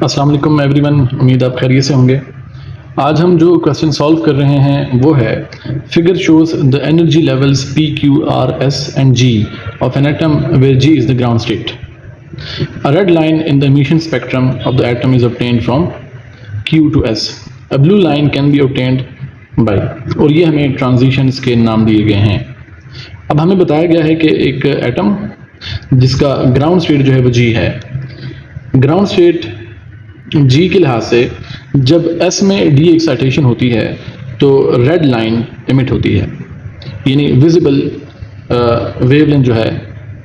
अस्सलाम वालेकुम एवरीवन, उम्मीद आप खैरियत से होंगे। आज हम जो क्वेश्चन सॉल्व कर रहे हैं वो है figure shows the energy levels P, Q, R, S and G of an atom where G is the ground state. A red line in the emission spectrum of the atom is obtained from Q to S. A blue line can be obtained by और ये हमें transitions के नाम दिए गए हैं। अब हमें बताया गया है कि एक एटम जिसका ग्राउंड स्टेट जो है वो G है। ग्राउंड स्टेट G के लिहाज से जब S में डी एक्साइटेशन होती है तो रेड लाइन इमिट होती है, यानी विजिबल वेवलेंथ जो है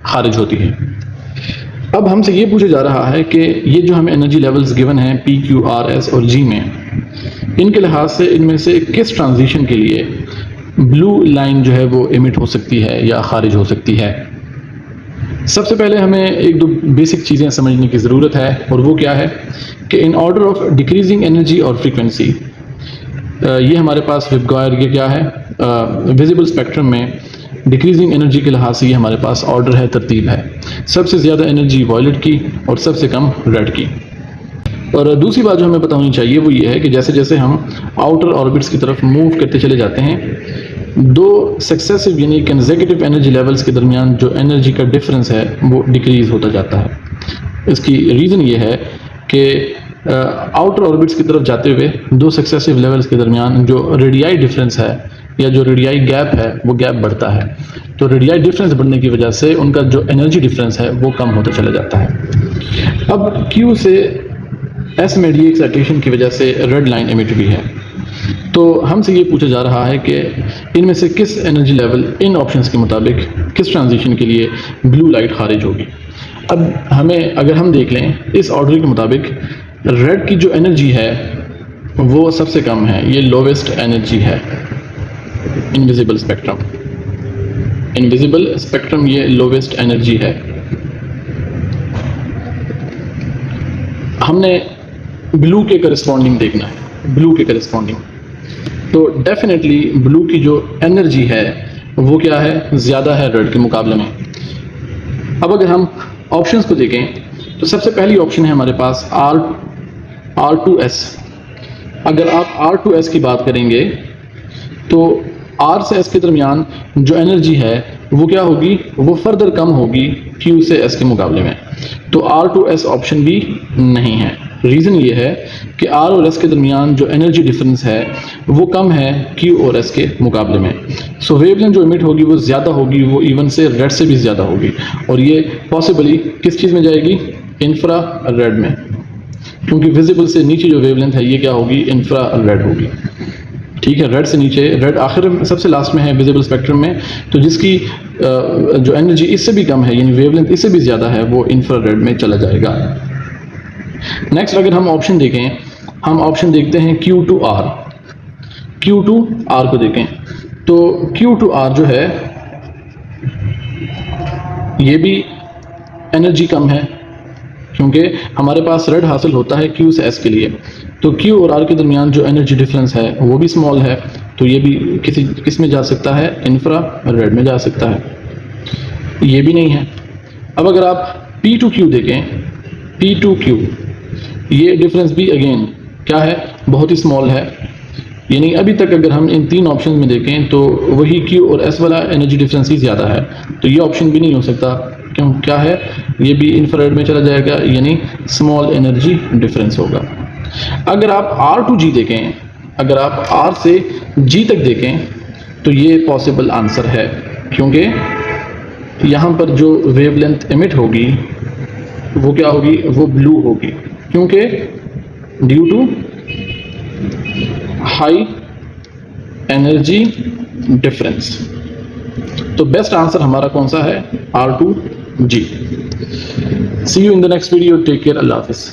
खारिज होती है। अब हमसे ये पूछा जा रहा है कि ये जो हमें एनर्जी लेवल्स गिवन हैं P, Q, R, S और G में, इनके लिहाज से इनमें से किस ट्रांजिशन के लिए ब्लू लाइन जो है वो इमिट हो सकती है या खारिज हो सकती है। सबसे पहले हमें एक दो बेसिक चीज़ें समझने की ज़रूरत है, और वो क्या है कि in order of decreasing energy और फ्रीक्वेंसी, ये हमारे पास विबगॉयर ये क्या है विजिबल स्पेक्ट्रम में डिक्रीजिंग एनर्जी के लिहाज से ये हमारे पास ऑर्डर है, तरतीब है। सबसे ज़्यादा एनर्जी वॉयलेट की और सबसे कम रेड की। और दूसरी बात जो हमें पता होनी चाहिए वो ये है कि जैसे जैसे हम आउटर ऑर्बिट्स की तरफ मूव करते चले जाते हैं, दो सक्सेसिव यानी कंसेक्यूटिव एनर्जी लेवल्स के दरमियान जो एनर्जी का डिफरेंस है वो डिक्रीज होता जाता है। इसकी रीज़न ये है कि आउटर ऑर्बिट्स की तरफ जाते हुए दो सक्सेसिव लेवल्स के दरमियान जो रेडियाई डिफरेंस है या जो रेडियाई गैप है वो गैप बढ़ता है। तो रेडियाई डिफरेंस बढ़ने की वजह से उनका जो एनर्जी डिफरेंस है वो कम होता चला जाता है। अब Q से S में डी एक्साइटेशन की वजह से रेड लाइन इमिट हुई है, तो हमसे ये पूछा जा रहा है कि इनमें से किस एनर्जी लेवल इन ऑप्शंस के मुताबिक किस ट्रांजिशन के लिए ब्लू लाइट खारिज होगी। अब हमें अगर हम देख लें इस ऑर्डर के मुताबिक रेड की जो एनर्जी है वो सबसे कम है, ये लोवेस्ट एनर्जी है इनविजिबल स्पेक्ट्रम। इनविजिबल स्पेक्ट्रम ये लोवेस्ट एनर्जी है। हमने ब्लू के करस्पॉन्डिंग देखना है, ब्लू के करस्पॉन्डिंग, तो डेफिनेटली ब्लू की जो एनर्जी है वो क्या है, ज़्यादा है रेड के मुकाबले में। अब अगर हम ऑप्शंस को देखें तो सबसे पहली ऑप्शन है हमारे पास R2S। अगर आप R2S की बात करेंगे तो R से S के दरमियान जो एनर्जी है वो क्या होगी, वो फर्दर कम होगी Q से S के मुकाबले में। तो R2S ऑप्शन भी नहीं है। रीज़न ये है कि R और S के दरमियान जो एनर्जी डिफरेंस है वो कम है Q और S के मुकाबले में। सो वेवलेंथ जो इमिट होगी वो ज़्यादा होगी, वो इवन से रेड से भी ज़्यादा होगी, और ये पॉसिबली किस चीज़ में जाएगी, इंफ्रा रेड में, क्योंकि विजिबल से नीचे जो वेवलेंथ है ये क्या होगी, इंफ्रा रेड होगी। ठीक है, रेड से नीचे, रेड आखिर सबसे लास्ट में है विजिबल स्पेक्ट्रम में, तो जिसकी जो एनर्जी इससे भी कम है यानी वेवलेंथ इससे भी ज़्यादा है वो इंफ्रा रेड में चला जाएगा। नेक्स्ट अगर हम ऑप्शन देखें, हम ऑप्शन देखते हैं Q to R। Q to R को देखें तो Q to R जो है ये भी एनर्जी कम है, क्योंकि हमारे पास रेड हासिल होता है Q से S के लिए, तो Q और R के दरमियान जो एनर्जी डिफरेंस है वो भी स्मॉल है, तो ये भी किस में जा सकता है, इंफ्रा रेड में जा सकता है, ये भी नहीं है। अब अगर आप P to Q देखें, P to Q ये डिफरेंस भी अगेन क्या है, बहुत ही स्मॉल है, यानी अभी तक अगर हम इन तीन ऑप्शन में देखें तो वही Q और S वाला एनर्जी डिफरेंस ही ज़्यादा है, तो ये ऑप्शन भी नहीं हो सकता। क्यों, क्या है, ये भी इंफ्रारेड में चला जाएगा, यानी स्मॉल एनर्जी डिफरेंस होगा। अगर आप R to G देखें, अगर आप R से G तक देखें तो ये पॉसिबल आंसर है, क्योंकि यहाँ पर जो वेवलेंथ इमिट होगी वो क्या होगी, वो ब्लू होगी, क्योंकि due to high energy difference. तो बेस्ट आंसर हमारा कौन सा है, R2G। See you in the next video, take care, अल्लाह हाफिज़।